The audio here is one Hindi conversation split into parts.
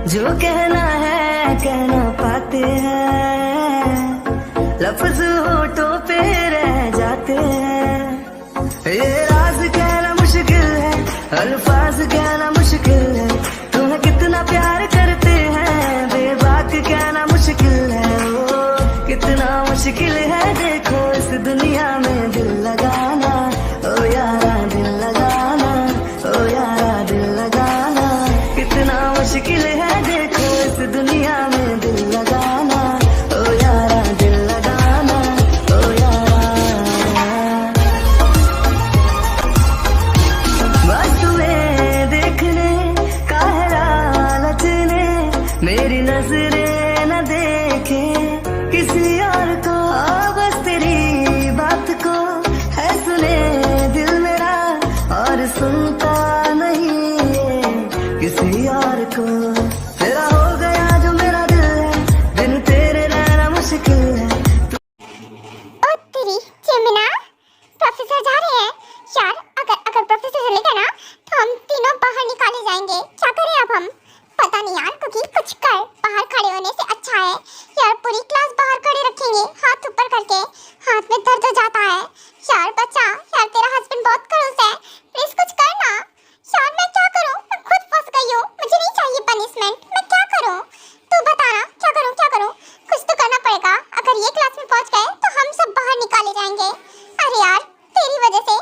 जो कहना है कह ना पाते हैं, लफ्ज होठों पे रह जाते हैं। ये राज कहना मुश्किल है, अल्फाज कहना मुश्किल है, तुम्हें कितना प्यार करते हैं बेबाक कहना मुश्किल है। ओ कितना मुश्किल है देखो इस दुनिया में दिल लगाना, ओ यारा दिल लगाना, ओ यारा दिल लगाना। कितना मुश्किल है देखो इस दुनिया में दिल लगाना, ओ यारा दिल लगाना, ओ यारा। बस तुम्हें देखने का है लालच ने, मेरी नजरें न देखे किसी और को। बस तेरी बात को है सुने दिल मेरा, और सुनता नहीं है किसी और को। तेरा हो गया जो मेरा दिल है, बिन तेरे रहना मुश्किल है। ओ तेरी जमुना, प्रोफेसर जा रहे हैं यार। अगर प्रोफेसर चलेगा ना तो हम तीनों बाहर निकाले जाएंगे। क्या करें अब हम? पता नहीं यार, क्योंकि कुछ कर। बाहर खड़े होने से अच्छा है यार, पूरी क्लास बाहर खड़े रखेंगे हाथ ऊपर करके। हाथ में दर्द हो जाता है यार। बच्चा यार, तेरा हस्बैंड बहुत खड़ूस है, प्लीज कुछ कर ना यार। मैं क्या करूं? मैं खुद फंस गई हूं, मुझे नहीं चाहिए पनिशमेंट। मैं क्या करूं? तू बता ना, क्या करूं क्या करूं? कुछ तो करना पड़ेगा। अगर ये क्लास में पहुंच गए तो हम सब बाहर निकाले जाएंगे। अरे यार, तेरी वजह से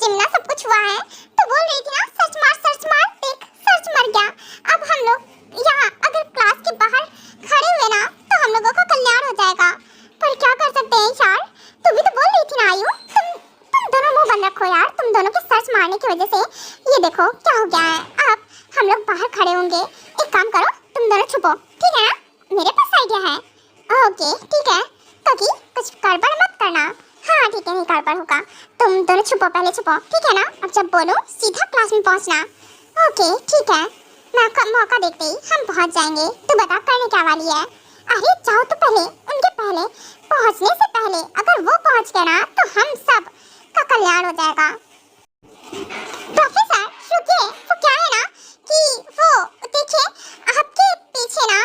जिम्ना सब कुछ हुआ है। तो बोल रही थी ना सर्च मार, देख सर्च मर गया। अब हम लोग यहाँ अगर क्लास के बाहर खड़े हुए ना तो हम लोगों का कल्याण हो जाएगा। पर क्या कर सकते हैं यार? तू भी तो बोल रही थी ना आयु। तुम दोनों मुंह बंद रखो यार। तुम दोनों के सर्च मारने की वजह से ये देखो क्या हो गया है। अब हम लोग बाहर खड़े होंगे। एक काम करो, तुम दोनों छुपो, ठीक है ना? मेरे पास आइडिया है। ओके ठीक है, ताकि कुछ गड़बड़ मत करना। हाँ ठीक है, नहीं गड़बड़ होगा। तुम दोनों छुपो, पहले छुपो, ठीक है ना? अब जब बोलो सीधा क्लास में पहुंचना। ओके ठीक है, मौका देखते ही हम पहुंच जाएंगे। तू बता करने क्या वाली है? अरे जाओ तो पहले, उनके पहले पहुंचने से पहले अगर वो पहुंच गए ना तो हम सब का कल्याण हो जाएगा। प्रोफेसर रुकिए, वो क्या है ना कि वो देखिए आपके पीछे ना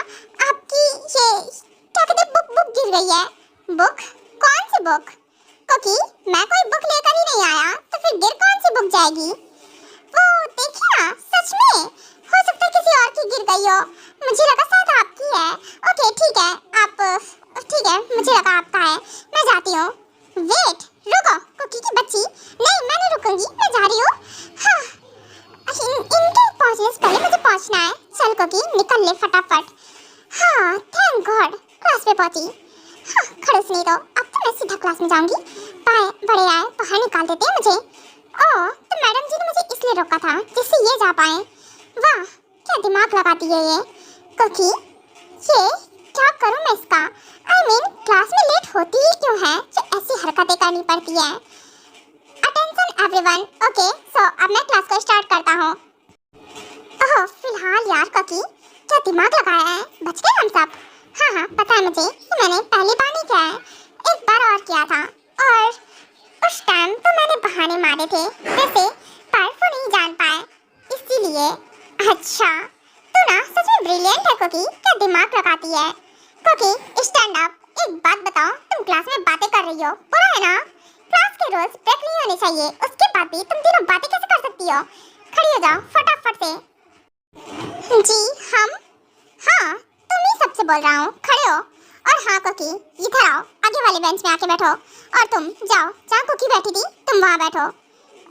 आपकी ये क्या कहते हैं बुक गिर गई है। बुक? कौन सी बुक? क्योंकि मैं कोई बुक लेकर ही नहीं आया, तो फिर गिर कौन सी बुक जाएगी? वो देखिए ना, सच में हो सकता है किसी और की गिर गई हो। मुझे लगा शायद आपकी है। ओके ठीक है, आप ठीक है, मुझे लगा आपका है। मैं जाती हूँ। वेट, रुको कुकी की बच्ची। नहीं मैं नहीं रुकूंगी, मैं जा रही हूँ। हाँ, इनके पहुँचने से पहले मुझे पहुँचना है। चल कुकी निकल ले फटाफट। हाँ थैंक गॉड, क्लास पे पहुँची। हाँ खड़ूस नहीं तो अब तो मैं सीधा क्लास में जाऊंगी। बड़े आए बाहर निकाल देते हैं मुझे। ओह, तो मैडम जी ने मुझे इसलिए रोका था जिससे ये जा पाए। वाह क्या दिमाग लगाती है ये कुकी। ये क्या करूं मैं इसका? I mean, क्लास में लेट होती ही क्यों है जो ऐसी हरकतें करनी पड़ती है। Attention everyone. ओके सो अब मैं क्लास को स्टार्ट करता हूँ। ओह फिलहाल यार कुकी क्या दिमाग लगाया है, बच गए हम सब। हाँ पता है मुझे, ये मैंने पहली बार नहीं किया है, एक बार और किया था और उस टाइम तो मैंने बहाने मारे थे वैसे, पर वो नहीं जान पाए इसीलिए। अच्छा तू ना सच में ब्रिलियंट है कुकी, क्या दिमाग लगाती है। Cookie stand up. एक बात बताओ, तुम क्लास में बातें कर रही हो, बुरा है ना? क्लास के रूल्स ब्रेक नहीं होने चाहिए, उसके बाद भी तुम तीनों बातें कैसे कर सकती हो? खड़ी हो जाओ फटाफट से। जी हम? हाँ तुम ही सबसे बोल रहा हूँ, खड़े हो। और हाँ कुकी इधर आओ, आगे वाले बेंच में आके बैठो। और तुम जाओ जहाँ कुकी बैठी थी तुम वहाँ बैठो।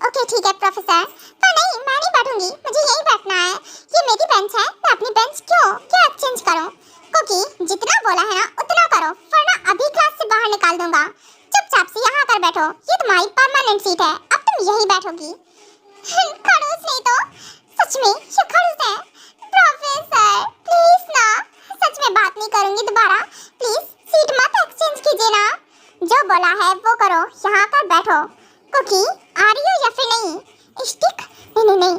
ओके ठीक है प्रोफेसर। पर नहीं मैं नहीं बैठूंगी, मुझे यहीं बैठना है। ये मेरी बेंच है, मैं अपनी बेंच क्यों एक्सचेंज करूँ? कुकी जितना बोला है ना उतना करो, वरना अभी क्लास से बाहर निकाल दूंगा। चुपचाप से यहाँ आकर बैठो, ये तुम्हारी परमानेंट सीट है, अब तुम यहीं बैठोगी। खड़ूस नहीं तो, सच में ये खड़ूस है। प्रोफेसर प्लीज ना, सच में बात नहीं करूंगी दोबारा, प्लीज सीट मत एक्सचेंज कीजिए ना। जो बोला है वो करो, यहाँ आकर बैठो। कुकी आ रही हो या फिर नहीं? स्टिक? नहीं,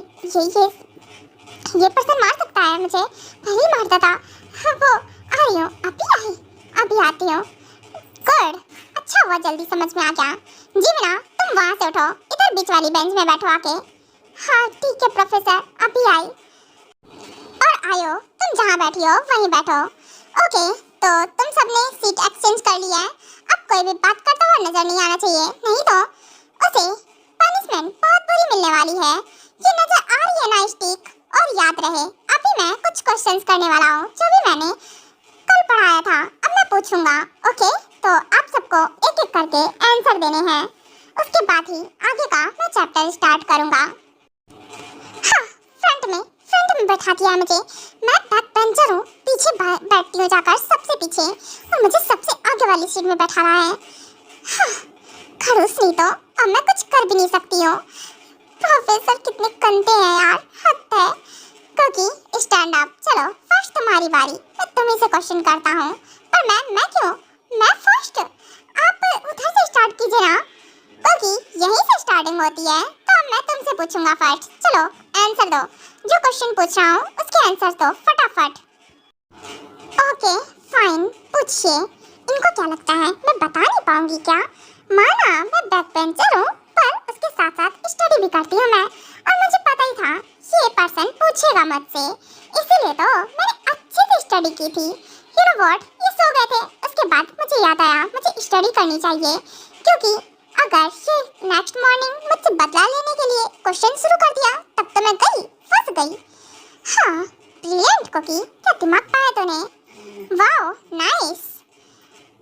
ये पर्सन मार सकता है मुझे, पहले ही मारता था। हाँ, वो आ रही हूँ, अभी आती हूँ। गुड, अच्छा हुआ जल्दी समझ में आ गया। जी मीना तुम वहाँ से उठो, इधर बीच वाली बेंच में बैठो आके। हाँ ठीक है प्रोफेसर, अभी आई। और आयो, तुम जहाँ बैठी हो वहीं बैठो। ओके, तो तुम सबने सीट एक्सचेंज कर लिया है। अब कोई भी बात करता हुआ नजर नहीं आना चाहिए, नहीं तो उसे पनिशमेंट बहुत बुरी मिलने वाली है। ये नजर आ रही है ना स्टिक? और याद रहे, अभी मैं कुछ क्वेश्चंस करने वाला हूँ जो भी मैंने कल पढ़ाया था, अब मैं पूछूंगा। ओके, तो आप सबको एक एक करके आंसर देने हैं, उसके बाद ही आगे का मैं चैप्टर स्टार्ट करूंगा। हाँ, फ्रंट में बैठा दिया है मुझे। मैं बैक बेंचर हूँ, पीछे बैठती हूँ जाकर सबसे पीछे, और मुझे सबसे आगे वाली सीट में बैठा रहा है। हाँ, खड़ूस नहीं तो अब मैं कुछ कर भी नहीं सकती हूँ। प्रोफेसर कितने गंदे हैं यार, हद है। क्योंकि स्टैंड अप, चलो फर्स्ट तुम्हारी बारी, मैं तुम्ही से क्वेश्चन करता हूँ। पर मैं क्यों? मैं फर्स्ट, आप उधर से स्टार्ट कीजिए ना, क्योंकि यहीं से स्टार्टिंग होती है। तो मैं तुमसे पूछूंगा फर्स्ट, चलो आंसर दो। जो क्वेश्चन पूछ रहा हूँ उसके आंसर दो फटाफट। ओके फाइन, पूछिए। इनको क्या लगता है मैं बता नहीं पाऊंगी क्या? माना मैं बैक बेंचर हूँ, पर उसके साथ साथ स्टडी भी करती हूँ मैं, और मुझे पता ही था ये पर्सन पूछेगा मुझसे, इसीलिए तो मैंने अच्छे से स्टडी की थी। यू नो व्हाट, ये सो गए थे, उसके बाद मुझे याद आया मुझे स्टडी करनी चाहिए, क्योंकि अगर ये नेक्स्ट मॉर्निंग मुझसे बदला लेने के लिए क्वेश्चन शुरू कर दिया तब तो मैं फंस गई। हाँ, ब्रिलियंट कुकी, क्या दिमाग पाया तूने? Wow nice,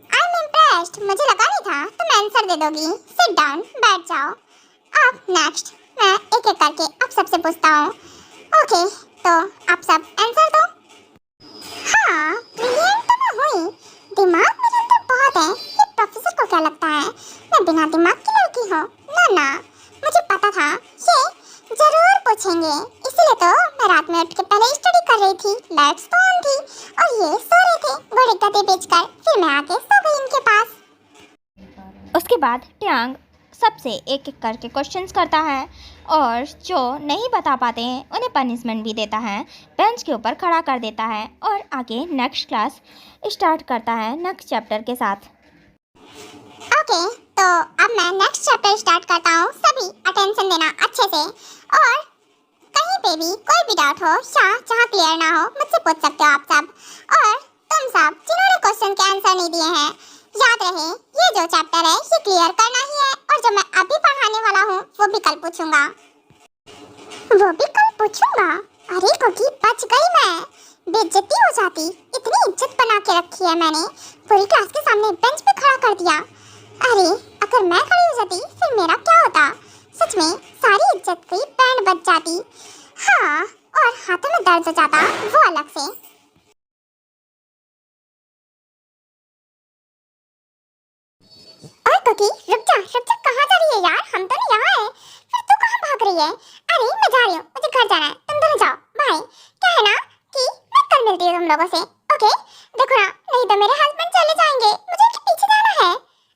I am impressed. मुझे लगा नहीं था तुम आंसर दे दोगी। सिट डाउन, बैठ जाओ। अब नेक्स्ट मैं एक एक करके आप सबसे पूछता हूँ। ओके, तो आप सब आंसर दो। हाँ, ब्रिलियंट तो मैं हुई, दिमाग मेरे अंदर बहुत है। ये प्रोफेसर को क्या लगता है मैं बिना दिमाग की लड़की हूँ? ना, मुझे पता था ये जरूर पूछेंगे, इसीलिए तो मैं रात में उठ के पहले स्टडी कर रही थी। लाइट्स तो ऑन थी और ये सो रहे थे घोड़े गधे बेचकर, फिर मैं आके सो गई इनके पास। उसके बाद ट्यांग सबसे एक एक करके क्वेश्चंस करता है, और जो नहीं बता पाते हैं उन्हें पनिशमेंट भी देता है, बेंच के ऊपर खड़ा कर देता है, और आगे नेक्स्ट क्लास स्टार्ट करता है नेक्स्ट चैप्टर के साथ। ओके, तो अब मैं नेक्स्ट चैप्टर स्टार्ट करता हूँ। सभी अटेंशन देना अच्छे से, और कहीं पे भी कोई भी डाउट हो या जहाँ क्लियर ना हो मुझसे पूछ सकते हो आप सब। और तुम सब जिन्होंने क्वेश्चन के आंसर नहीं दिए हैं, याद रहे ये जो चैप्टर है ये क्लियर करना ही है, और जो मैं अभी पढ़ाने वाला हूँ वो भी कल पूछूंगा। अरे कुकी, बच गई मैं, बेइज्जती हो जाती। इतनी इज्जत बना के रखी है मैंने, पूरी क्लास के सामने बेंच पे खड़ा कर दिया। अरे अगर मैं खड़ी हो जाती फिर मेरा क्या होता? सच में सारी इज्जत की बैंड बज जाती। हाँ, और हाथों में दर्द हो जाता वो अलग से। और कुकी, रुक जा, कहाँ जा रही है यार? हम तो नहीं यहाँ है, फिर तू कहाँ भाग रही है? अरे मैं जा रही हूँ, मुझे घर जाना है, तुम दोनों जाओ, बाय। क्या है ना कि मैं कल मिलती हूँ तुम लोगों से, ओके? देखो ना, नहीं तो मेरे हस्बैंड चले जाएंगे, मुझे उनके पीछे जाना है।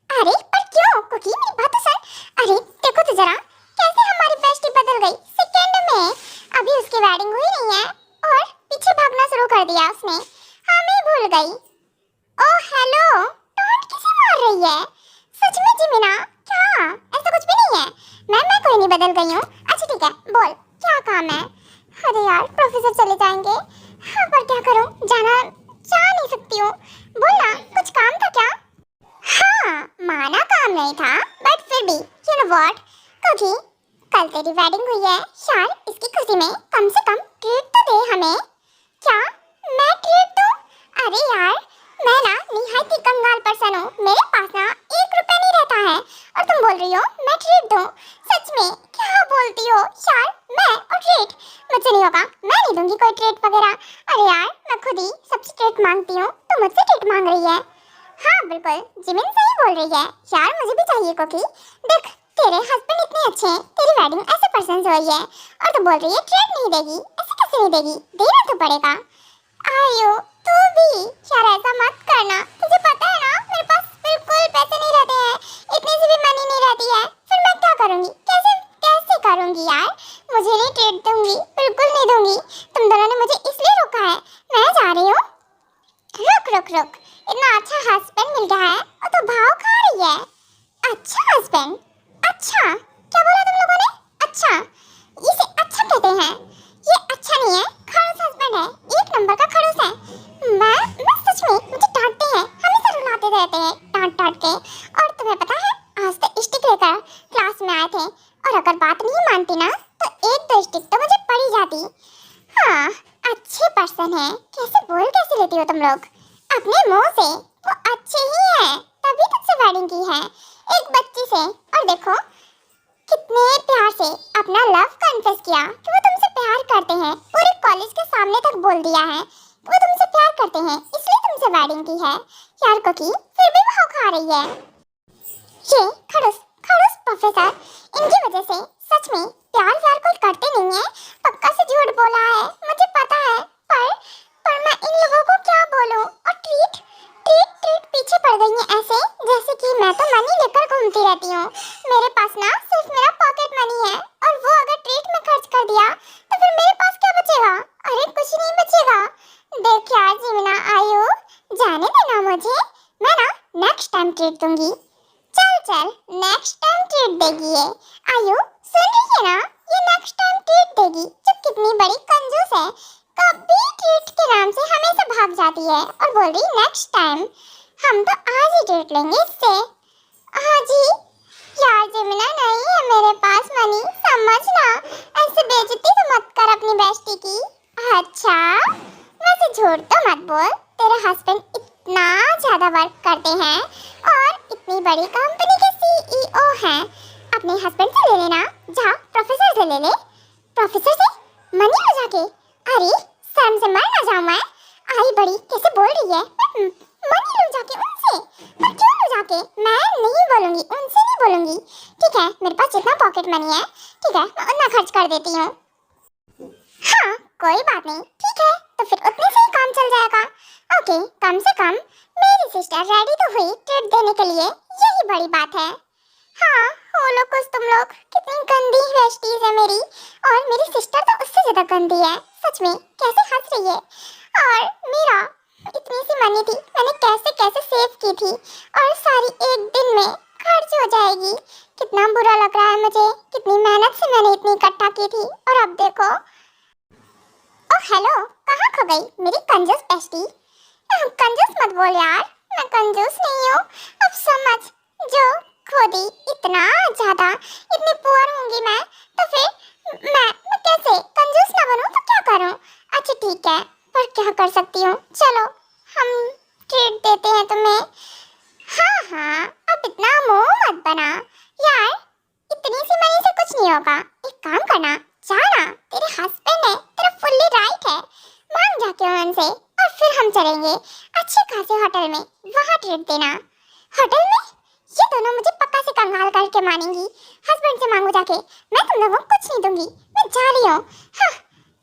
अरे पर क्यों कुकी, मेरी बात तो सुन। अरे देखो तो जरा कैसे हमारी बेस्टी बदल गई सेकंड में। अभी उसकी वेडिंग हुई नहीं है और पीछे भागना शुरू कर दिया उसने, हमें भूल गई। ओह हेलो, टॉन्ट किसे मार रही है? सच में जिमिना, क्या ऐसा कुछ भी नहीं है? मैं कोई नहीं बदल गई हूँ। अच्छा ठीक है, बोल क्या काम है? अरे यार प्रोफेसर चले जाएंगे, हाँ पर क्या करूँ, जा नहीं सकती हूँ। बोल ना, कुछ काम था क्या? हाँ, माना काम नहीं था, बट फिर भी यू नो व्हाट, क्योंकि कल तेरी वेडिंग हुई है यार, इसकी खुशी में कम से कम ट्रीट तो दे हमें। क्या मैं ट्रीट दूँ? अरे यार मैं ना निहायत ही कंगाल पर्सन हूँ, मेरे पास ना 1 रुपया नहीं रहता है, और तुम बोल रही हो मैं ट्रीट दूँ? सच में क्या बोलती हो यार? मैं और ट्रीट मुझसे नहीं होगा, मैं नहीं दूंगी कोई ट्रीट वगैरह। अरे यार मैं खुद ही सबसे ट्रीट मांगती हूँ, तो मुझसे ट्रीट मांग रही है। हाँ बिल्कुल, जिमिन सही बोल रही है यार, मुझे भी चाहिए कुकी। देख तेरे हस्बैंड इतने अच्छे हैं, तेरी वेडिंग ऐसे पर्सन से हुई है, और तू बोल रही है ट्रीट नहीं देगी? ऐसे कैसे नहीं देगी, देना तो पड़ेगा। आयो तू भी यार ऐसा मत करना, तुझे पता है ना मेरे पास बिल्कुल पैसे नहीं रहते हैं, इतनी सी भी मनी नहीं रहती है, फिर मैं क्या करूँगी? कैसे करूँगी यार? मुझे नहीं ट्रीट दूंगी, बिल्कुल नहीं दूंगी। तुम दोनों ने मुझे इसलिए रोका है, मैं जा रही हूँ। रुक, इतना अच्छा हस्बैंड मिल रहा है और तो भाव खा रही है। अच्छा हस्बैंड? अच्छा क्या बोला तुम लोगों ने? अच्छा, इसे अच्छा कहते हैं? ये अच्छा नहीं है, खड़ूस हस्बैंड है, 1 नंबर का खड़ूस है। मैं सच में, मुझे डांटते हैं, हमेशा रुलाते रहते हैं डांट डांट के। और तुम्हें पता है, आज तो स्टिक लेकर क्लास में आए थे, और अगर बात नहीं मानती ना तो एक दो स्टिक तो मुझे पड़ी जाती। हाँ, अच्छे पर्सन है। कैसे लेती हो तुम लोग अपने मुंह से? वो अच्छे ही हैं, तभी तुझसे वेडिंग की है एक बच्ची से। और देखो कितने प्यार से अपना लव कन्फेस किया कि वो तुमसे प्यार करते हैं। पूरे कॉलेज के सामने तक बोल दिया है कि वो तुमसे प्यार करते हैं, इसलिए तुमसे वेडिंग की है। यार कोकी फिर भी वो खा रही है। ये खड़ूस खड़ूस प्रोफेसर, इनकी वजह से सच में प्यार कोई करते नहीं है। पक्का से झूठ बोला है, मुझे पता है। पर मैं इन लोगों को क्या बोलूं? और ट्रीट पीछे पड़ गई है ऐसे जैसे कि मैं तो मनी लेकर घूमती रहती हूँ। मेरे पास ना सिर्फ मेरा पॉकेट मनी है, और वो अगर ट्रीट में खर्च कर दिया तो फिर मेरे पास क्या बचेगा? अरे कुछ नहीं बचेगा। देख यार जिमिना, आयु जाने देना मुझे, मैं ना नेक्स्ट टाइम ट्रीट दूंगी। चल नेक्स्ट टाइम ट्रीट देगी ये। आयु सुन रही है ना, ये नेक्स्ट टाइम ट्रीट देगी। जब कितनी बड़ी कंजूस है, कभी ट्रीट के नाम से हमेशा भाग जाती है और बोल रही नेक्स्ट टाइम। हम तो आज ही ट्रीट लेंगे इससे, आज ही। यार जिमिना, नहीं है मेरे पास मनी, समझना। ऐसे बेइज्जती तो मत कर अपनी बेस्टी की। अच्छा, वैसे झूठ तो मत बोल, तेरे हस्बैंड इतना ज्यादा वर्क करते हैं और इतनी बड़ी कंपनी के सीईओ हैं। अपने हस्बैंड से ले लेना, जा प्रोफेसर से ले ले। प्रोफेसर से मनी ले जाके? अरे शर्म से मर ना जाऊं मैं। आई बड़ी कैसे बोल रही है? मनी लूं जाके उनसे? पर क्यों लूं जाके? मैं नहीं बोलूंगी, उनसे नहीं बोलूंगी। ठीक है, मेरे पास जितना पॉकेट मनी है, ठीक है, मैं उतना खर्च कर देती हूँ। हाँ कोई बात नहीं, ठीक है, तो फिर उतने से ही काम चल जाएगा। ओके, कम से कम मेरी सिस्टर रेडी तो हुई ट्रीट देने के लिए, यही बड़ी बात है। हाँ हो लो कुछ तुम लोग। कितनी गंदी बेस्टीज है मेरी, और मेरी सिस्टर तो उससे ज्यादा गंदी है। सच में कैसे हंस रही है। और मेरा इतनी सी मनी थी, मैंने कैसे कैसे सेव की थी, और सारी एक दिन में खर्च हो जाएगी। कितना बुरा लग रहा है मुझे, कितनी मेहनत से मैंने इतनी इकट्ठा की थी, और अब देखो। ओह हेलो, कहाँ खो गई मेरी कंजूस बेस्टी? कंजूस मत बोल यार, मैं कंजूस नहीं हूँ। अब समझ, जो खुद ही इतना ज्यादा, इतनी पुअर होंगी मैं, तो फिर मैं कैसे कंजूस ना बनूं तो क्या करूं? अच्छा ठीक है, पर क्या कर सकती हूँ। चलो हम ट्रीट देते हैं तुम्हें। हाँ, अब इतना मुंह मत बना यार, इतनी सी मनी से कुछ नहीं होगा। एक काम करना, जाना, तेरे हस्बैंड है, तेरा फुल्ली राइट है, मांग जाके उनसे, और फिर हम चलेंगे अच्छे खासे होटल में, वहाँ ट्रीट देना। होटल में? ये दोनों मुझे पक्का से कंगाल करके मानेंगी। हस्बैंड से मांगू जाके, मैं तुम लोगों को कुछ नहीं दूंगी, मैं जा रही हूँ। हाँ,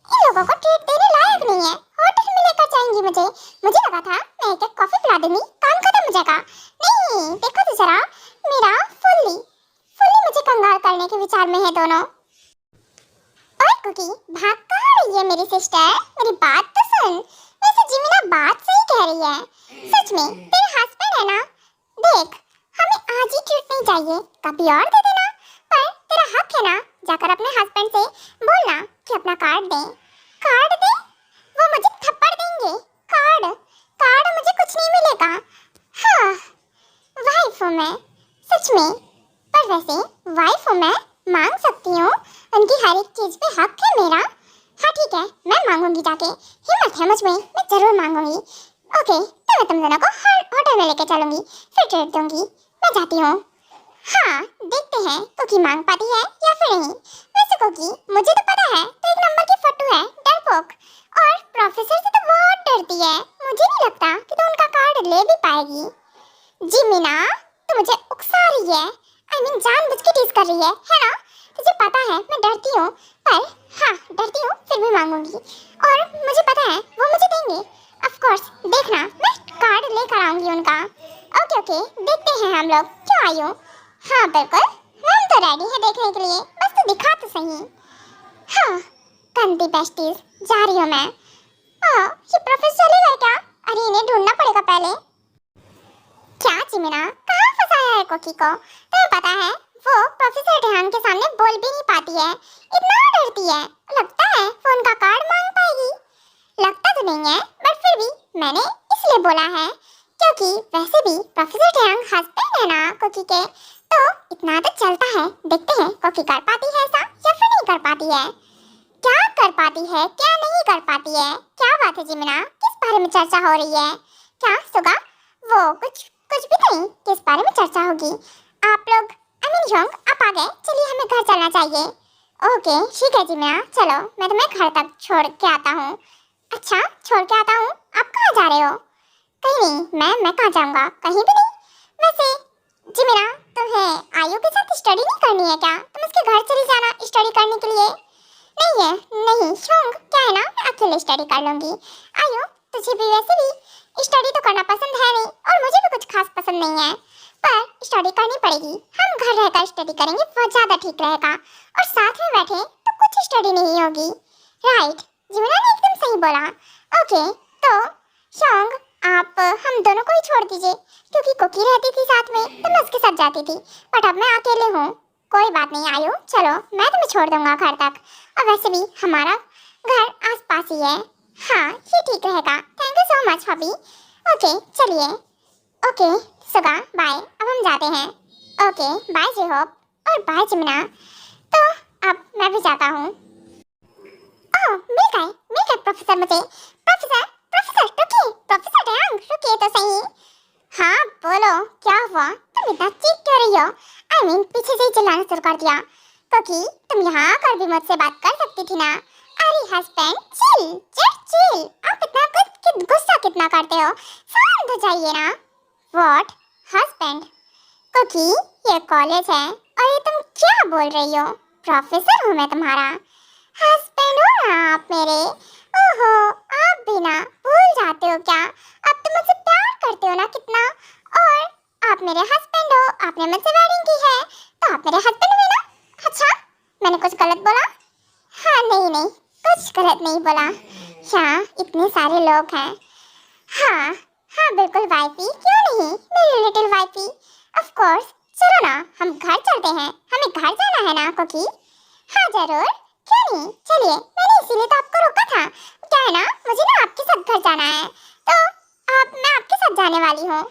इन लोगों को ट्रीट देने लायक नहीं है, होटल में लेकर जाएंगी मुझे लगा था मैं एक कॉफी पिला दूंगी, काम खत्म हो जाएगा। नहीं, देखो तो जरा, मेरा फुल्ली मुझे कंगाल करने के विचार में है दोनों। और कुकी भाग कहाँ रही है मेरी सिस्टर? मेरी बात तो सुन। वैसे जिमिना बात सही कह रही है, सच में तेरे हस्बैंड है ना, देख हमें आज ही ट्रीट नहीं चाहिए, कभी और दे देना। पर तेरा हक है ना, जाकर अपने हस्बैंड से बोलना कि अपना कार्ड दे। वो मुझे थप्पड़ देंगे। कार्ड मुझे कुछ नहीं मिलेगा। हाँ, वाइफ हूँ मैं, सच में। पर वैसे वाइफ हूँ मैं, मांग सकती हूँ, उनकी हर एक चीज पे हक है मेरा। हाँ ठीक है, मैं मांगूंगी जाके, हिम्मत है मुझ में, मैं जरूर मांगूंगी। ओके, तो मैं तुम दोनों को होटल में लेके चलूंगी, फिर ट्रीट दूंगी। मैं जाती हूँ। हाँ, देखते हैं कुकी मांग पाती है या फिर नहीं। वैसे कुकी मुझे तो पता है, तो एक नंबर की फट्टू है, डरपोक, और प्रोफेसर से तो बहुत डरती है। मुझे नहीं लगता कि तो उनका कार्ड ले भी पाएगी। जिमिना, तो मुझे उकसा रही है, I mean जानबूझ के टीज कर रही है ना? तुझे पता है मैं डरती हूँ, पर हाँ डरती हूँ फिर भी मांगूंगी, और मुझे पता है वो मुझे देंगे। ऑफ कोर्स, देखना मैं कार्ड लेकर आऊंगी उनका। ओके, देखते हैं हम लोग, क्यों आई हो? हाँ बिल्कुल, हम तो रेडी है देखने के लिए, बस तो दिखा तो सही। हाँ, गंदी बेस्टीज, जा रही हूँ मैं। ये प्रोफेसर चले गए क्या? अरे इन्हें ढूंढना पड़ेगा पहले। क्या जिमिना, कहाँ फंसाया है कुकी को? तुम्हें पता है वो प्रोफेसर ध्यान के सामने बोल भी नहीं पाती है, इतना डरती है। लगता है वो उनका कार्ड मांग पाएगी। लगता तो नहीं है, बट फिर भी मैंने इसलिए बोला है क्योंकि वैसे भी प्रोफेसर टैंग हस्बैंड है ना कुकी के, तो इतना तो चलता है। देखते हैं कुकी कर पाती है ऐसा या फिर नहीं कर पाती है। क्या कर पाती है, क्या नहीं कर पाती है, क्या बात है जिमिना, किस बारे में चर्चा हो रही है? क्या सुगा, वो कुछ भी नहीं, किस बारे में चर्चा होगी? आप लोग योंग आप आ गए, चलिए हमें घर चलना चाहिए। ओके ठीक है जिमिना, चलो मैं तुम्हें घर तक छोड़ के आता हूँ। अच्छा छोड़ के आता हूँ, आप कहाँ जा रहे हो? कहीं नहीं, मैं कहाँ जाऊँगा, कहीं भी नहीं। वैसे जिमिना, तुम्हें आयु के साथ स्टडी नहीं करनी है क्या? तुम उसके घर चली जाना स्टडी करने के लिए। नहीं है, नहीं शोंग, क्या है ना, मैं अकेले स्टडी कर लूंगी। आयो, तुझे भी वैसे भी स्टडी तो करना पसंद है नहीं, और मुझे भी कुछ खास पसंद नहीं है, पर स्टडी करनी पड़ेगी। हम घर रहकर स्टडी करेंगे, बहुत ज़्यादा ठीक रहेगा, और साथ में बैठे तो कुछ स्टडी नहीं होगी। राइट, जिमिना ने एकदम सही बोला। ओके, तो शोंग आप हम दोनों को ही छोड़ दीजिए, क्योंकि कुकी रहती थी साथ में तो मैं उसके साथ जाती थी, बट अब मैं अकेले हूँ। कोई बात नहीं आयु, चलो मैं तुम्हें छोड़ दूंगा घर तक, और वैसे भी हमारा घर आसपास ही है। हाँ ये ठीक रहेगा, thank you so much hubby. Okay चलिए, ओके सुगा बाय, अब हम जाते हैं। ओके बाय जेहोप, और बाय जिमिना। तो अब मैं भी जाता हूँ। ओह मिल गए प्रोफेसर मुझे। प्रोफेसर रुकिए, प्रोफेसर टैंग रुकिए तो सही। हाँ बोलो, क्या हुआ, तुम इतना चीख क्यों रही हो? पीछे से ही चिल्लाना शुरू कर दिया, क्योंकि तुम यहाँ आकर भी मुझसे बात कर सकती थी ना। अरे हस्बैंड चिल, जस्ट चिल, आप इतना गुस्सा कितना करते हो, शांत हो जाइए ना। व्हाट हस्बैंड, क्योंकि ये कॉलेज है और ये तुम क्या बोल रही हो? प्रोफेसर हूँ मैं तुम्हारा, हस्बैंड हो ना आप मेरे। ओहो आप भी ना भूल जाते हो क्या? अब तुम मुझसे प्यार करते हो ना कितना, और आप मेरे हस्बैंड हो, आपने मुझसे वेडिंग की है तो आप मेरे हस्बैंड हुए ना। अच्छा मैंने कुछ गलत बोला? हाँ नहीं कुछ गलत नहीं बोला, यहाँ इतने सारे लोग हैं। हाँ बिल्कुल वाइफी, क्यों नहीं, मेरी लिटिल वाइफी, ऑफ कोर्स। चलो ना हम घर चलते हैं, हमें घर जाना है ना कुकी। हाँ जरूर, क्यों नहीं, चलिए, मैंने इसीलिए तो आपको रोका था। क्या है ना, मुझे ना आपके साथ घर जाना है, तो मैं आपके साथ जाने वाली हूँ।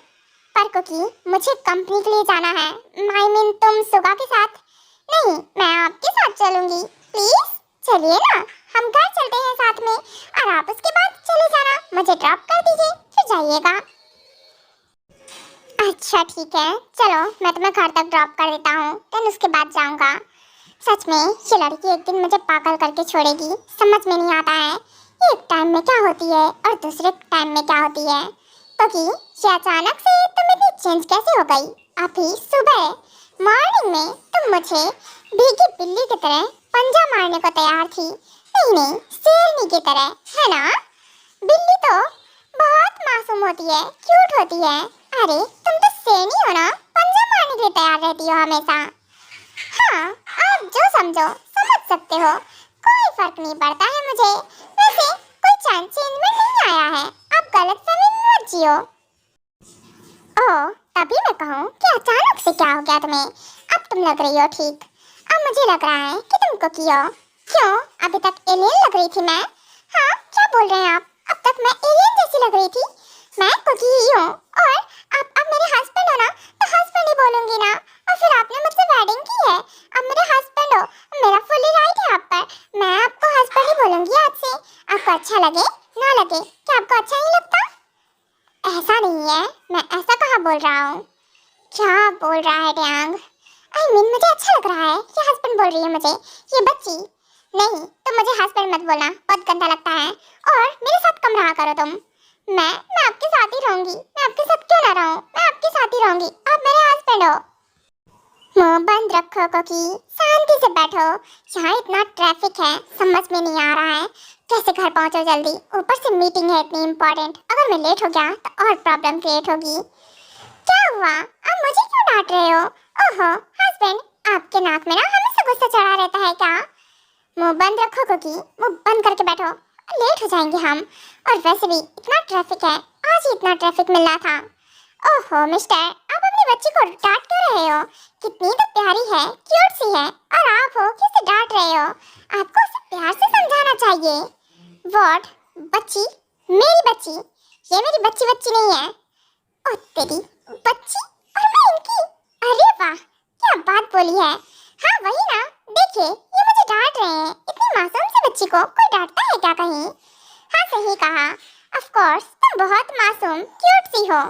पर कुकी मुझे कंपनी के लिए जाना है, तुम सुगा के साथ नहीं, मैं आपके साथ चलूंगी, प्लीज चलिए ना, हम घर चलते हैं साथ में, और आप उसके बाद चले जाना, मुझे ड्रॉप कर दीजिए फिर जाइएगा। अच्छा ठीक है, चलो मैं तुम्हें घर तक ड्रॉप कर देता हूँ, देन उसके बाद जाऊँगा। सच में ये लड़की एक दिन मुझे पागल करके छोड़ेगी, समझ में नहीं आता है एक टाइम में क्या होती है और दूसरे टाइम में क्या होती है। क्योंकि ये अचानक से तुम इतनी चेंज कैसे हो गई? अभी सुबह मॉर्निंग में तुम मुझे भीगी बिल्ली की तरह पंजा मारने को तैयार थी, नहीं शेरनी की तरह, है ना? बिल्ली तो बहुत मासूम होती है, क्यूट होती है, अरे तुम तो शेरनी हो ना, पंजा मारने के लिए तैयार रहती हो हमेशा। हाँ आप जो समझो समझ सकते हो, कोई फर्क नहीं पड़ता है मुझे, वैसे कोई चेंजमेंट नहीं आया है, आप गलतफहमी में मत जियो। ओह तभी मैं कहूँ कि अचानक से क्या हो गया तुम्हें? अब तुम लग रही हो ठीक, अब मुझे लग रहा है कि तुम कुकी हो। क्यों, अभी तक एलियन लग रही थी मैं? हाँ क्या बोल रहे हैं आप, अब तक मैं एलियन जैसी लग रही थी? मैं कुकी ही हूँ, और आप मेरे हस्बैंड हो ना, तो हस्बैंड ही बोलूंगी ना, और फिर आपने मुझसे वेडिंग की है, अब मेरे हस्बैंड हो, मेरा फुल्ली राइट है आप पर, मैं आपको हस्बैंड ही बोलूंगी आज से। आपको अच्छा लगे ना लगे, क्या आपको अच्छा नहीं लगता? ऐसा नहीं है, मैं ऐसा कहाँ बोल रहा हूँ। क्या बोल रहा है टैंग? मुझे अच्छा लग रहा है, ये हस्बैंड बोल रही है मुझे, ये बच्ची। नहीं तुम मुझे हस्बैंड मत बोलना, बहुत गंदा लगता है, और मेरे साथ कम रहा करो तुम। मैं आपके साथ ही रहूंगी, मैं आपके साथ क्यों ना रहूं, मैं आपके साथ ही रहूंगी, आप मेरे हस्बैंड हो। मुंह बंद रखो कुकी, शांति से बैठो, यहाँ इतना ट्रैफिक है, समझ में नहीं आ रहा है कैसे घर पहुँचो जल्दी, ऊपर से मीटिंग है इतनी इम्पोर्टेंट, अगर मैं लेट हो गया तो और प्रॉब्लम क्रिएट होगी। क्या हुआ, आप मुझे क्यों डांट रहे हो? ओहो हस्बैंड, आपके नाक में ना हमेशा गुस्सा चढ़ा रहता है क्या? मुंह बंद रखो कुकी, मुंह बंद करके बैठो, लेट हो जाएंगे हम, और वैसे भी इतना ट्रैफिक है, आज ही इतना ट्रैफिक मिल रहा था। ओहो मिस्टर, आप अपनी बच्ची को डांट क्यों रहे हो? कितनी तो प्यारी है, क्यूट सी है, और आप हो किसे डांट रहे हो? आपको उसे प्यार से समझाना चाहिए। व्हाट, बच्ची? मेरी बच्ची? ये मेरी बच्ची नहीं है। ओ तेरी बच्ची और मैं इनकी। अरे वाह, क्या बात बोली है। हाँ वही ना, देखिए ये मुझे डांट रहे हैं। इतनी मासूम सी बच्ची को कोई डांटता है क्या कहीं? हाँ सही कहा। ऑफ कोर्स तुम बहुत मासूम क्यूट सी हो।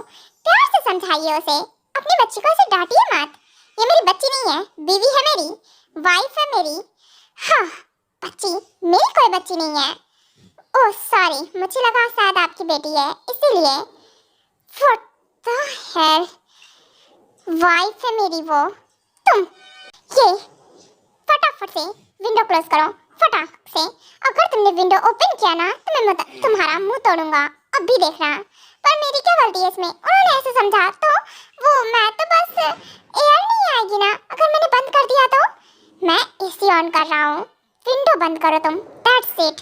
प्यार से समझाइए उसे, अपनी बच्ची को ऐसे डांटिए मत। ये मेरी बच्ची नहीं है, बीवी है मेरी, वाइफ है मेरी। हाँ बच्ची, मेरी कोई बच्ची नहीं है। ओह सॉरी, मुझे लगा शायद आपकी बेटी है इसीलिए। व्हाट द हेल, वाइफ है मेरी वो। तुम ये फटाफट से विंडो क्लोज करो, फटाक से। अगर तुमने विंडो ओपन किया ना तो मैं तुम्हारा मुंह तोड़ूंगा, अभी देखना। पर मेरी क्या गलती है इसमें? उन्होंने ऐसे समझा तो वो मैं तो बस एयर नहीं आएगी ना अगर मैंने बंद कर दिया तो। मैं एसी ऑन कर रहा हूँ, विंडो बंद करो तुम, दैट्स इट।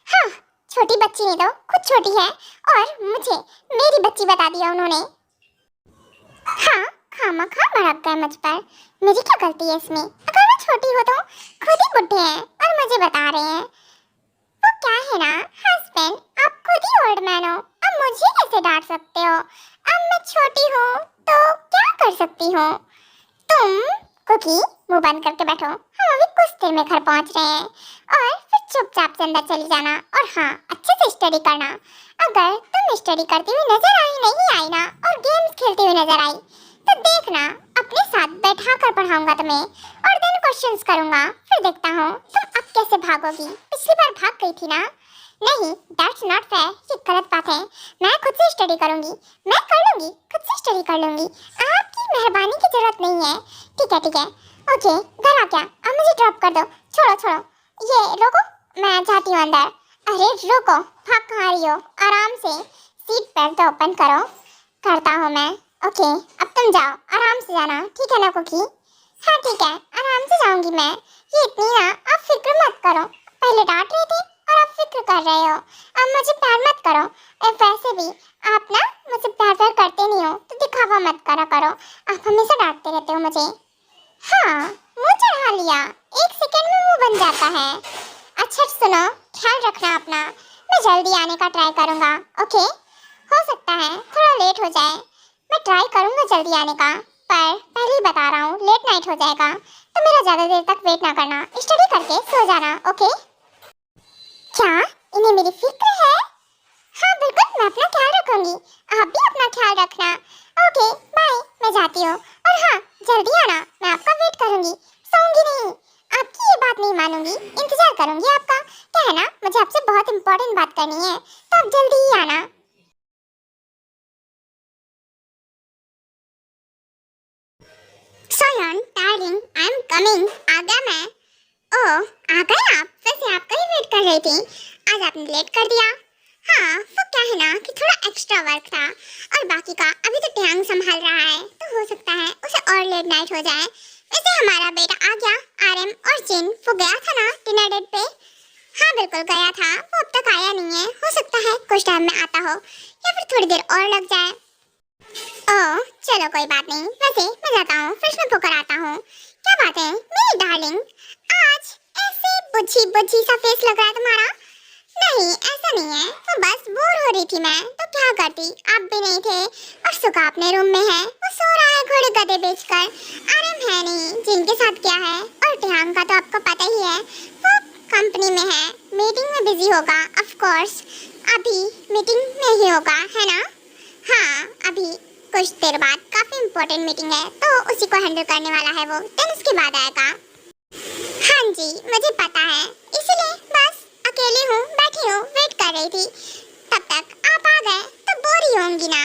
हाँ छोटी बच्ची नहीं तो खुद छोटी है और मुझे मेरी बच्ची बता दिया उन्होंने। हाँ खामखा भड़क गए मुझ पर, मेरी क्या गलती है इसमें? अगर मैं छोटी हूँ तो खुद ही बुढ़े हैं और मुझे बता रहे हैं। वो क्या है ना हस्बैंड, आप खुद ही ओल्ड मैन हो, अब मुझे कैसे डांट सकते हो? अब मैं छोटी हूँ तो क्या कर सकती हूँ? तुम कुकी मुंह बंद करके बैठो, हम अभी कुछ देर में घर पहुँच रहे हैं और फिर चुपचाप से अंदर चली जाना। और हाँ अच्छे से स्टडी करना। अगर तुम स्टडी करती हुई नजर नहीं आई ना और गेम्स खेलती हुई नजर आई तो देखना अपने साथ बैठा कर पढ़ाऊंगा तुम्हें और देन क्वेश्चंस करूंगा, फिर देखता हूँ तुम अब कैसे भागोगी। पिछली बार भाग गई थी ना? नहीं, दैट्स नॉट फेयर, ये गलत बात है। मैं खुद से स्टडी करूंगी, मैं कर लूंगी, खुद से स्टडी कर लूंगी, आपकी मेहरबानी की जरूरत नहीं है। ठीक है ओके, घर आ गया, अब मुझे ड्रॉप कर दो। छोड़ो, ये रोको, मैं जाती हूँ अंदर। अरे रुको, भाग कहाँ रही हो? आराम से सीट बेल्ट ओपन करो। करता हूँ मैं। ओके अब तुम जाओ, आराम से जाना, ठीक है ना कुकी? हाँ ठीक है, आराम से जाऊंगी मैं। ये इतनी ना आप फिक्र मत करो, पहले डांट रहे थे और अब फिक्र कर रहे हो। अब मुझे प्यार मत करो। वैसे भी आप ना मुझसे प्यार करते नहीं हो तो दिखावा मत करो, आप हमेशा डांटते रहते हो मुझे। हाँ मुँह चढ़ा लिया, एक सेकंड में मुँह बन जाता है। अच्छा सुनो, ख्याल रखना अपना, मैं जल्दी आने का ट्राई करूँगा। ओके, हो सकता है थोड़ा लेट हो जाए, मैं ट्राई करूँगा जल्दी आने का, पर पहले ही बता रहा हूँ लेट नाइट हो जाएगा तो मेरा ज़्यादा देर तक वेट ना करना, स्टडी करके सो जाना। ओके? क्या इन्हें मेरी फिक्र है? हाँ बिल्कुल, मैं अपना ख्याल रखूंगी, आप भी अपना ख्याल रखना। ओके बाय, मैं जाती हूँ। और हाँ जल्दी आना, मैं आपका वेट करूंगी, सोऊंगी नहीं, आपकी ये बात नहीं मानूंगी, इंतजार करूंगी आपका। क्या है ना, मुझे आपसे बहुत इंपॉर्टेंट बात करनी है तो आप जल्दी ही आना। सोयन डार्लिंग, आई एम कमिंग। आ गया मैं। ओह आ गए आप? वैसे आपका ही वेट कर रही थी, आज आपने लेट कर दिया। हाँ वो क्या है ना कि थोड़ा एक्स्ट्रा वर्क था और बाकी का अभी तो टैंग संभाल रहा है तो हो सकता है उसे और लेट नाइट हो जाए। वैसे हमारा बेटा आ गया, आरएम और जिन, वो गया था ना डिनर डेट पे? हाँ बिल्कुल गया था, वो अब तक आया नहीं है, हो सकता है कुछ टाइम में आता हो या फिर थोड़ी देर और लग जाए। ओह चलो कोई बात नहीं, वैसे मैं जाता हूँ, फ्रेश अप होकर आता हूँ। क्या बात है मेरी डार्लिंग, आज ऐसे बुझी सा फेस लग रहा है तुम्हारा? नहीं ऐसा नहीं है, तो बस बोर हो रही थी मैं, तो क्या करती, आप भी नहीं थे और सुगा अपने रूम में है, वो सो रहा है घोड़े गधे बेचकर। आराम है नहीं, जिनके साथ क्या है, और टिहांग का तो आपको पता ही है, वो कंपनी में है, मीटिंग में बिजी होगा। ऑफ कोर्स अभी मीटिंग में ही होगा, है ना? हाँ अभी कुछ देर बाद काफी इम्पोर्टेंट मीटिंग है तो उसी को हैंडल करने वाला है वो, देन उसके बाद आएगा। हाँ जी मुझे पता है, इसलिए बस अकेली हूँ, बैठी हूँ, वेट कर रही थी, तब तक आप आ गए तो बोर ही होंगी ना।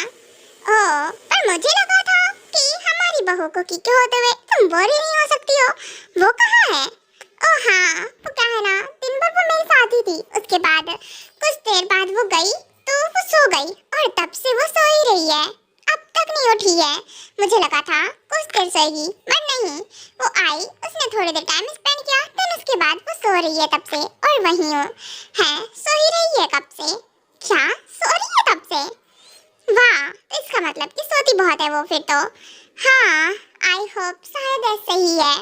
ओह पर मुझे लगा था कि हमारी बहू को की होते हुए तुम बोर ही नहीं हो सकती हो, वो कहाँ है? ओह हाँ वो क्या है ना, दिन भर वो मेरे साथ ही थी, उसके बाद कुछ देर बाद वो गई तो वो सो गई और तब से वो सो ही रही है, अब तक नहीं उठी है। मुझे लगा था कुछ देर सोएगी पर नहीं, वो आई, उसने थोड़ी देर टाइम स्पेंड किया, फिर उसके बाद वो सो रही है तब से, और वहीं हूँ है, सो ही रही है कब से। क्या सो रही है तब से? वाह, तो इसका मतलब कि सोती बहुत है वो फिर तो। हाँ आई होप शायद ऐसे ही है।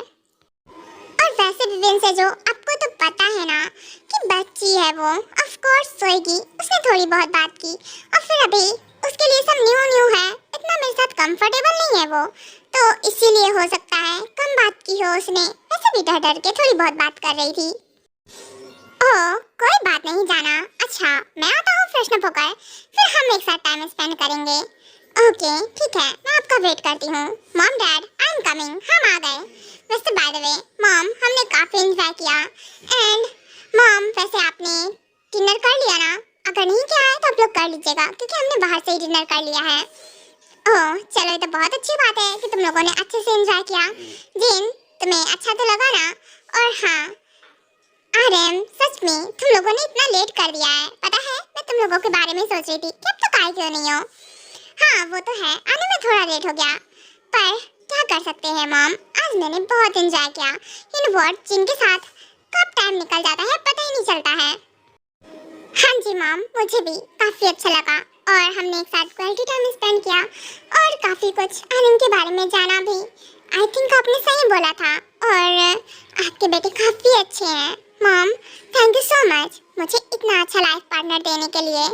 और वैसे भी विंसेजो, आपको तो पता है ना कि बच्ची है वो, ऑफ कोर्स सोएगी, उसने थोड़ी बहुत बात की और फिर अभी उसके लिए सब न्यू न्यू है, इतना मेरे साथ कंफर्टेबल नहीं है वो, तो इसीलिए हो सकता है कम बात की हो उसने। वैसे भी डर डर के थोड़ी बहुत बात कर रही थी। ओह कोई बात नहीं जाना, अच्छा मैं आता हूँ फ्रेशन होकर, फिर हम एक साथ टाइम स्पेंड करेंगे। ओके ठीक है, मैं आपका वेट करती हूँ। Mom dad I am coming, हम आ गए। वैसे बाय द वे मॉम हमने काफ़ी एंजॉय किया। एंड मॉम वैसे आपने डिनर कर लिया ना? अगर नहीं किया है तो आप लोग कर लीजिएगा क्योंकि हमने बाहर से ही डिनर कर लिया है। ओह चलो ये तो बहुत अच्छी बात है कि तुम लोगों ने अच्छे से एंजॉय किया। जिन तुम्हें अच्छा तो लगा ना? और हाँ आर्यन सच में तुम लोगों ने इतना लेट कर दिया है, पता है मैं तुम लोगों के बारे में सोच रही थी कि अब तक आए क्यों नहीं हो। हाँ वो तो है, आने में थोड़ा लेट हो गया, पर क्या कर सकते हैं मॉम, आज मैंने बहुत एंजॉय किया। इन वर्ड जिनके साथ कब टाइम निकल जाता है पता ही नहीं चलता है। हाँ जी मॉम मुझे भी काफ़ी अच्छा लगा और हमने एक साथ क्वालिटी टाइम स्पेंड किया और काफ़ी कुछ आनंद के बारे में जाना भी। आई थिंक आपने सही बोला था और आपके बेटे काफ़ी अच्छे हैं। Mom thank you so much मुझे इतना अच्छा लाइफ पार्टनर देने के लिए।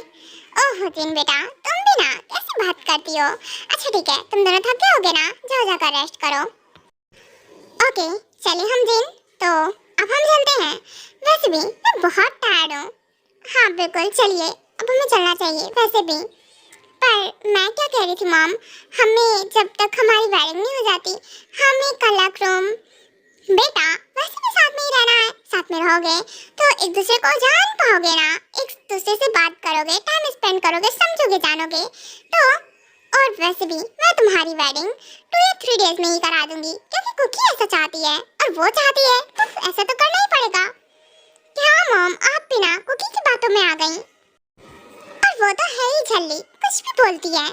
ओह जिन बेटा तुम भी ना कैसे बात करती हो। अच्छा ठीक है तुम दोनों थक गए होगे ना, जाओ जाकर रेस्ट करो। ओके चलिए हम जिन तो अब हम चलते हैं। वैसे भी मैं बहुत टायर्ड हूँ। हाँ बिल्कुल चलिए अब हमें चलना चाहिए वैसे भी। पर मैं क्या कह रही थी मॉम, हमें जब तक हमारी वेडिंग नहीं हो जाती हमें एक अलग रूम। बेटा वैसे भी साथ में ही रहना है, साथ में रहोगे तो एक दूसरे को जान पाओगे ना, एक दूसरे से बात करोगे, टाइम स्पेंड करोगे, समझोगे जानोगे तो। और वैसे भी मैं तुम्हारी वेडिंग 2 या 3 डेज में ही करा दूंगी क्योंकि कुकी ऐसा चाहती है और वो चाहती है तो ऐसा तो करना ही पड़ेगा। क्या मॉम आप भी ना कुकी की बातों में आ गई। और वो तो है ही झल्ली, कुछ भी बोलती है,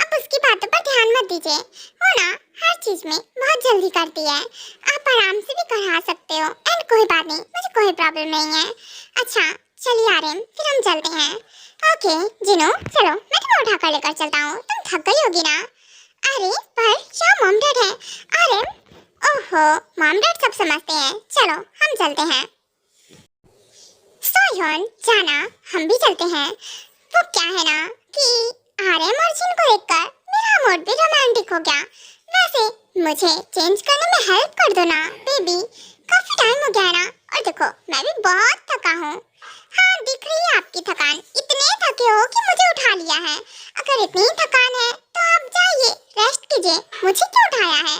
अब उसकी बातों पर ध्यान मत दीजिए, वो ना हर चीज में बहुत जल्दी करती है। आप आराम से भी करा सकते हो एंड कोई बात नहीं, मुझे कोई प्रॉब्लम नहीं है। अच्छा चलिए आर्यन फिर हम चलते हैं। ओके जिनो चलो मैं तुम्हें उठा कर लेकर चलता हूँ, तुम थक गई होगी ना। अरे पर क्या मॉम डैड है आर्यन? ओहो मॉम डैड सब समझते हैं, चलो हम चलते हैं। सोहन जाना हम भी चलते हैं। वो क्या है ना कि आर्यन और जिन को देखकर मेरा मूड भी रोमांटिक हो गया। वैसे मुझे चेंज करने में हेल्प कर दो ना बेबी, काफी टाइम हो गया है ना। और देखो मैं भी बहुत थका हूँ। हाँ दिख रही है आपकी थकान, इतने थके हो कि मुझे उठा लिया है। अगर इतनी थकान है तो आप जाइए रेस्ट कीजिए, मुझे क्यों उठाया है?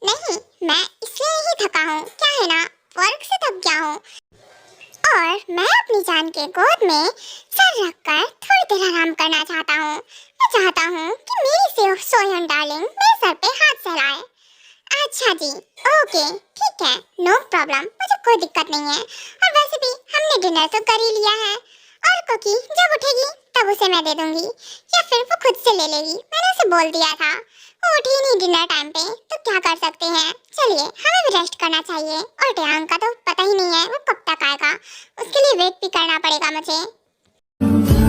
नहीं मैं इसलिए ही थका हूँ, क्या है ना वर्क से थक गया हूँ और मैं अपनी जान के गोद में सर रखकर थोड़ी देर आराम करना चाहता हूँ। मैं चाहता हूँ कि मेरी सोहन डार्लिंग मेरे सर पे हाथ सहलाए। अच्छा जी ओके ठीक है नो प्रॉब्लम, मुझे कोई दिक्कत नहीं है। और वैसे भी हमने डिनर तो कर ही लिया है और कुकी जब उठेगी तब उसे मैं दे दूंगी या फिर वो खुद से ले लेगी, मैंने उसे बोल दिया था। वो उठी नहीं डिनर टाइम पे तो क्या कर सकते हैं। चलिए हमें भी रेस्ट करना चाहिए और ड्यांग का तो पता ही नहीं है वो कब तक आएगा, उसके लिए वेट भी करना पड़ेगा मुझे।